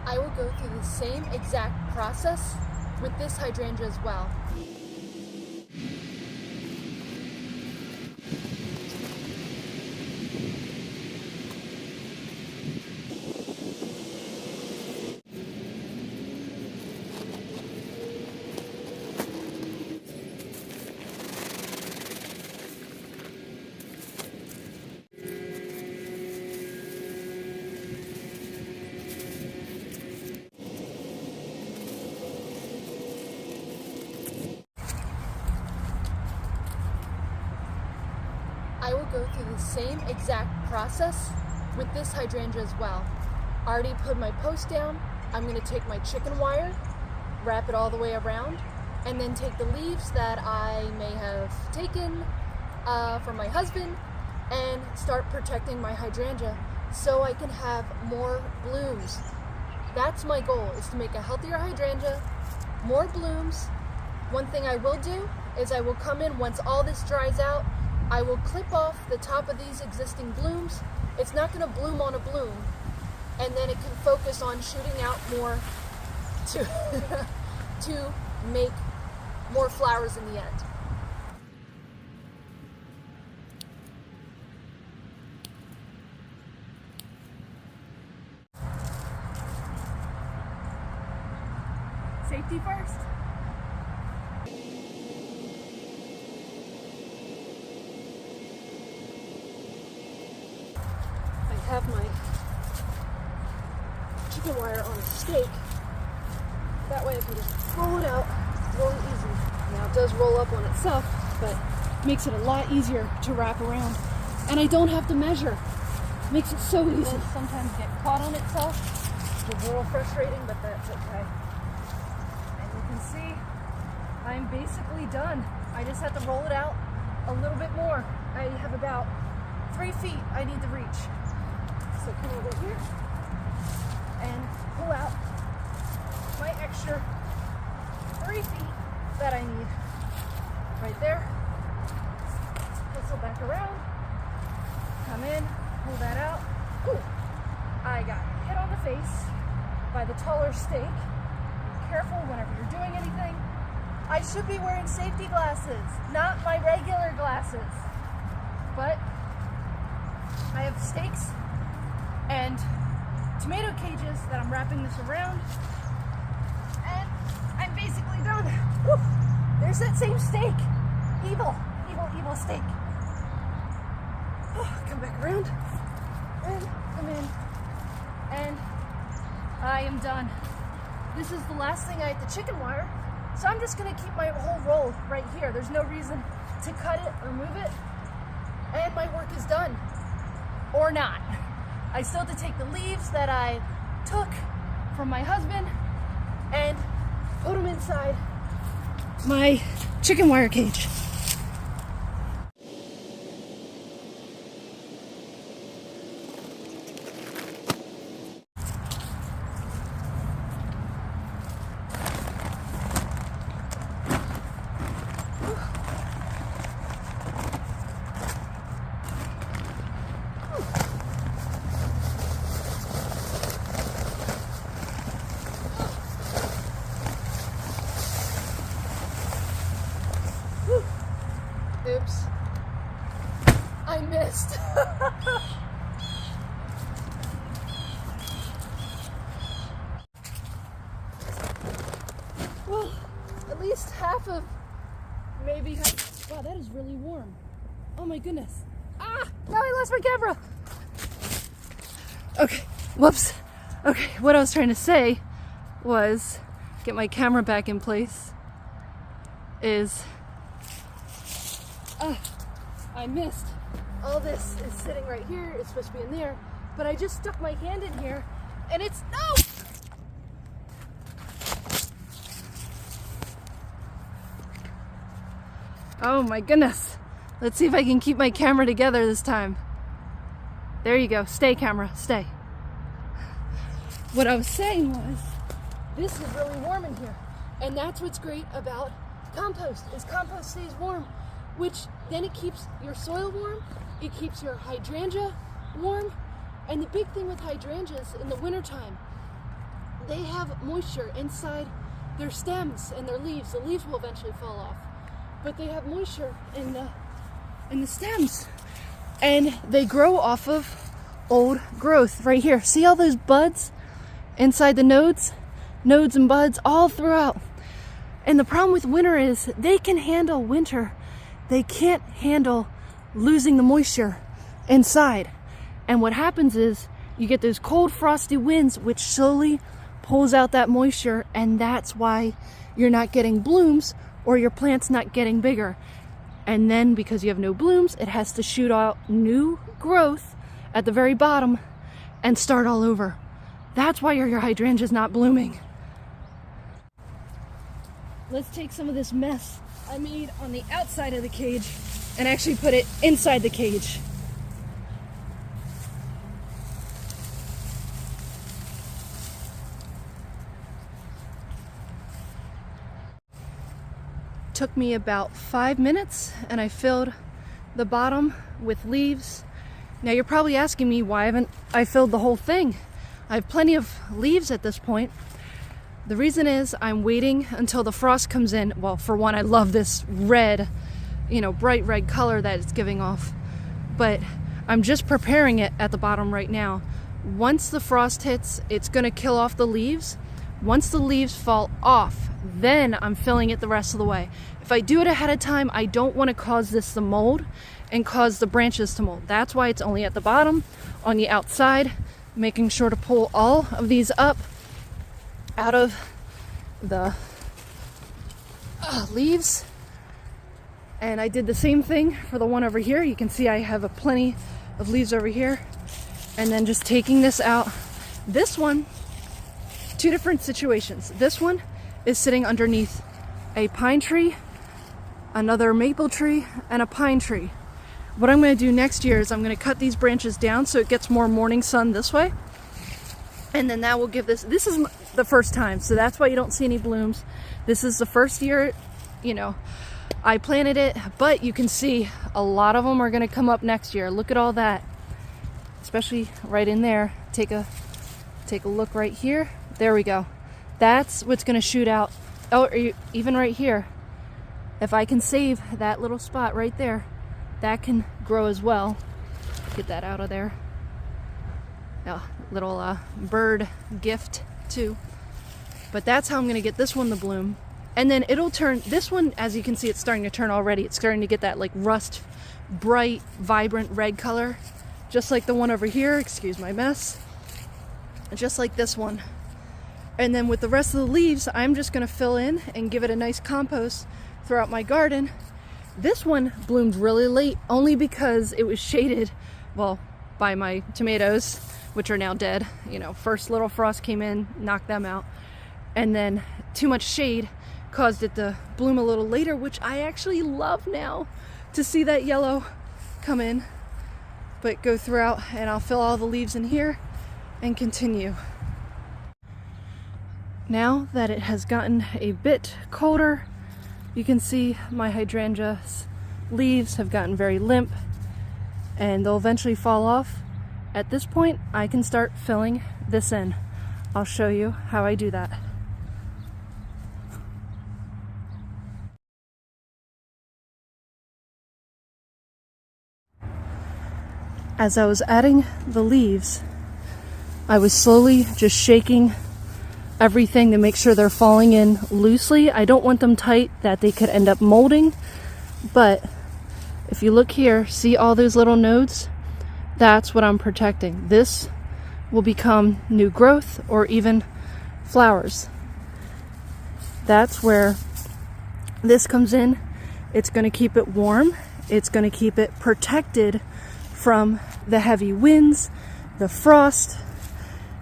I will go through the same exact process with this hydrangea as well. I will go through the same exact process with this hydrangea as well. I already put my post down. I'm going to take my chicken wire, wrap it all the way around, and then take the leaves that I may have taken from my husband and start protecting my hydrangea so I can have more blooms. That's my goal, is to make a healthier hydrangea, more blooms. One thing I will do is I will come in once all this dries out. I will clip off the top of these existing blooms. It's not going to bloom on a bloom, and then it can focus on shooting out more to make more flowers in the end. Safety first. I have my chicken wire on a stake. That way I can just roll it out really easy. Now it does roll up on itself, but makes it a lot easier to wrap around. And I don't have to measure. Makes it so easy. It sometimes get caught on itself. It's a little frustrating, but that's okay. And you can see I'm basically done. I just have to roll it out a little bit more. I have about 3 feet I need to reach. So come over here and pull out my extra 3 feet that I need. Right there. Whistle back around. Come in, pull that out. Ooh, I got hit on the face by the taller stake. Be careful whenever you're doing anything. I should be wearing safety glasses, not my regular glasses. But I have stakes and tomato cages that I'm wrapping this around, and I'm basically done. Woo! There's that same stake. Evil, evil, evil stake. Oh, come back around and come in, and I am done. This is the last thing I had the chicken wire, so I'm just gonna keep my whole roll right here. There's no reason to cut it or move it, and my work is done. Or not. I still have to take the leaves that I took from my husband and put them inside my chicken wire cage. Oops. I missed. Well, at least half of maybe half. Wow, that is really warm. Oh my goodness. Ah! Now I lost my camera. Okay, whoops. Okay, what I was trying to say was get my camera back in place is I missed. All this is sitting right here. It's supposed to be in there, but I just stuck my hand in here and it's no! Oh my goodness. Let's see if I can keep my camera together this time. There you go. Stay, camera. Stay. What I was saying was, this is really warm in here. And that's what's great about compost, is compost stays warm, which then it keeps your soil warm, it keeps your hydrangea warm. And the big thing with hydrangeas in the wintertime, they have moisture inside their stems and their leaves. The leaves will eventually fall off, but they have moisture in the stems, and they grow off of old growth right here. See all those buds inside the nodes and buds all throughout. And the problem with winter is they can handle winter. They can't handle losing the moisture inside. And what happens is you get those cold, frosty winds, which slowly pulls out that moisture, and that's why you're not getting blooms or your plant's not getting bigger. And then because you have no blooms, it has to shoot out new growth at the very bottom and start all over. That's why your hydrangea's not blooming. Let's take some of this mess I made on the outside of the cage and actually put it inside the cage. Took me about 5 minutes and I filled the bottom with leaves. Now you're probably asking me why haven't I filled the whole thing? I have plenty of leaves at this point. The reason is I'm waiting until the frost comes in. Well, for one, I love this red, bright red color that it's giving off, but I'm just preparing it at the bottom right now. Once the frost hits, it's gonna kill off the leaves. Once the leaves fall off, then I'm filling it the rest of the way. If I do it ahead of time, I don't want to cause this to mold and cause the branches to mold. That's why it's only at the bottom, on the outside, making sure to pull all of these up out of the leaves. And I did the same thing for the one over here. You can see I have plenty of leaves over here. And then just taking this out. This one, two different situations. This one is sitting underneath a pine tree, another maple tree, and a pine tree. What I'm going to do next year is I'm going to cut these branches down so it gets more morning sun this way. And then that will give this is the first time, so that's why you don't see any blooms. This is the first year, I planted it, but you can see a lot of them are going to come up next year. Look at all that, especially right in there. Take a look right here. There we go. That's what's going to shoot out. Oh, even right here. If I can save that little spot right there, that can grow as well. Get that out of there. Yeah, little bird gift too. But that's how I'm going to get this one to bloom. And then it'll turn, this one, as you can see, it's starting to turn already. It's starting to get that like rust, bright, vibrant red color. Just like the one over here, excuse my mess. Just like this one. And then with the rest of the leaves, I'm just going to fill in and give it a nice compost throughout my garden. This one bloomed really late, only because it was shaded, well, by my tomatoes, which are now dead. First little frost came in, knocked them out. And then too much shade caused it to bloom a little later, which I actually love now to see that yellow come in. But go throughout and I'll fill all the leaves in here and continue. Now that it has gotten a bit colder, you can see my hydrangea's leaves have gotten very limp and they'll eventually fall off. At this point, I can start filling this in. I'll show you how I do that. As I was adding the leaves, I was slowly just shaking everything to make sure they're falling in loosely. I don't want them tight that they could end up molding, but if you look here, see all those little nodes? That's what I'm protecting. This will become new growth or even flowers. That's where this comes in. It's going to keep it warm. It's going to keep it protected from the heavy winds, the frost.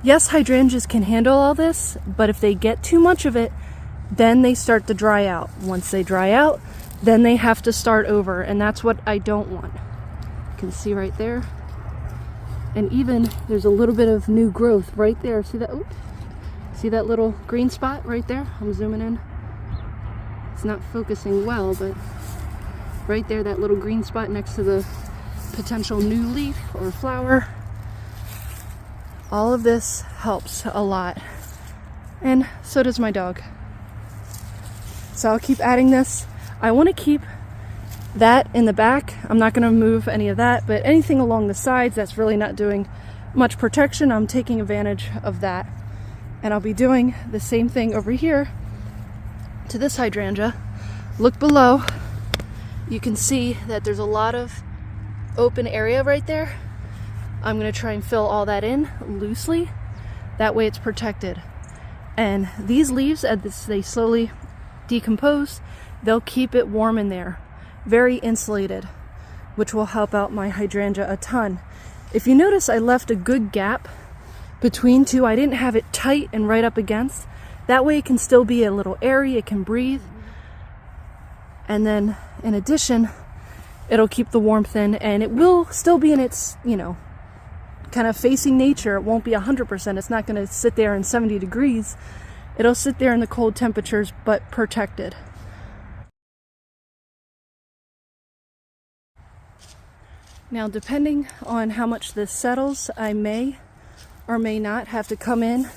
Yes, hydrangeas can handle all this, but if they get too much of it, then they start to dry out. Once they dry out, then they have to start over, and that's what I don't want. You can see right there. And even there's a little bit of new growth right there. See that? Oops. See that little green spot right there? I'm zooming in. It's not focusing well, but right there, that little green spot next to the potential new leaf or flower. All of this helps a lot And so does my dog. So I'll keep adding this. I want to keep that in the back. I'm not going to move any of that, but anything along the sides that's really not doing much protection, I'm taking advantage of that. And I'll be doing the same thing over here to this hydrangea. Look below. You can see that there's a lot of open area right there. I'm going to try and fill all that in loosely. That way it's protected. And these leaves, as they slowly decompose, they'll keep it warm in there. Very insulated, which will help out my hydrangea a ton. If you notice, I left a good gap between two. I didn't have it tight and right up against. That way it can still be a little airy, it can breathe. And then in addition, it'll keep the warmth in, and it will still be in its, kind of facing nature. It won't be 100%. It's not going to sit there in 70 degrees. It'll sit there in the cold temperatures, but protected. Now, depending on how much this settles, I may or may not have to come in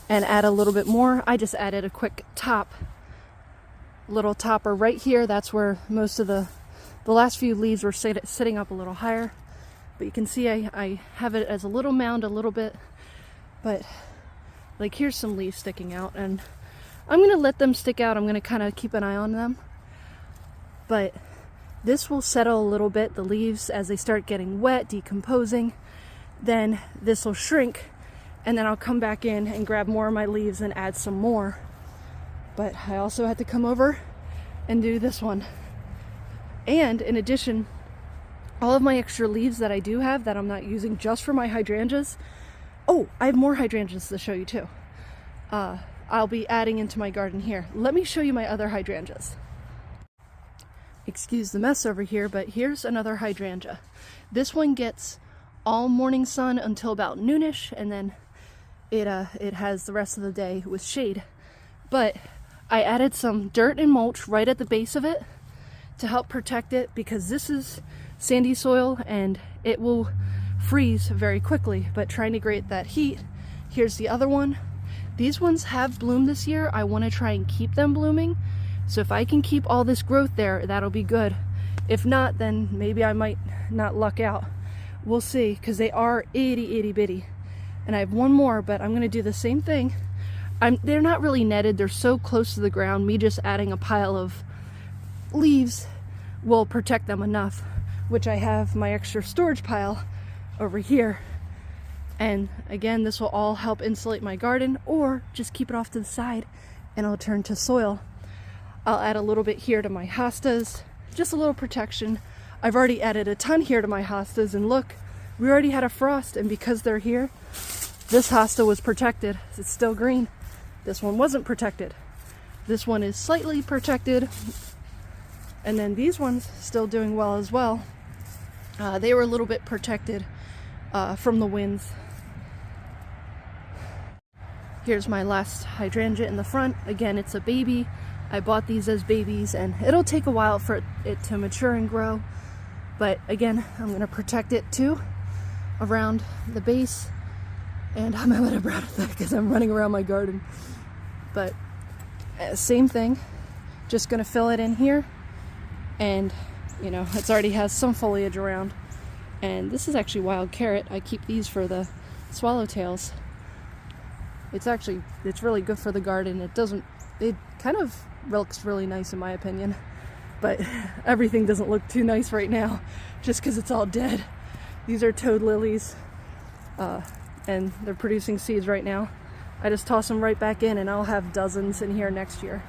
and add a little bit more. I just added a quick little topper right here. That's where most of the last few leaves were sitting up a little higher. But you can see I have it as a little mound a little bit. But like here's some leaves sticking out, and I'm going to let them stick out. I'm going to kind of keep an eye on them. But this will settle a little bit, the leaves, as they start getting wet, decomposing. Then this will shrink, and then I'll come back in and grab more of my leaves and add some more. But I also had to come over and do this one. And in addition, all of my extra leaves that I do have that I'm not using just for my hydrangeas. Oh, I have more hydrangeas to show you too. I'll be adding into my garden here. Let me show you my other hydrangeas. Excuse the mess over here, but here's another hydrangea. This one gets all morning sun until about noonish, and then it has the rest of the day with shade. But I added some dirt and mulch right at the base of it to help protect it, because this is sandy soil and it will freeze very quickly. But trying to create that heat, here's the other one. These ones have bloomed this year. I want to try and keep them blooming. So if I can keep all this growth there, that'll be good. If not, then maybe I might not luck out. We'll see, because they are itty bitty. And I have one more, but I'm going to do the same thing. They're not really netted. They're so close to the ground. Me just adding a pile of leaves will protect them enough, which I have my extra storage pile over here. And again, this will all help insulate my garden, or just keep it off to the side and it'll turn to soil. I'll add a little bit here to my hostas, just a little protection. I've already added a ton here to my hostas, and look, we already had a frost, and because they're here, this hosta was protected. It's still green. This one wasn't protected. This one is slightly protected, and then these ones still doing well as well. They were a little bit protected from the winds. Here's my last hydrangea in the front. Again, it's a baby. I bought these as babies, and it'll take a while for it to mature and grow. But again, I'm going to protect it too around the base. And I'm out of breath because I'm running around my garden. But same thing, just going to fill it in here. And it already has some foliage around. And this is actually wild carrot. I keep these for the swallowtails. It's really good for the garden. It kind of looks really nice in my opinion, but everything doesn't look too nice right now just because it's all dead. These are toad lilies, and they're producing seeds right now. I just toss them right back in, and I'll have dozens in here next year.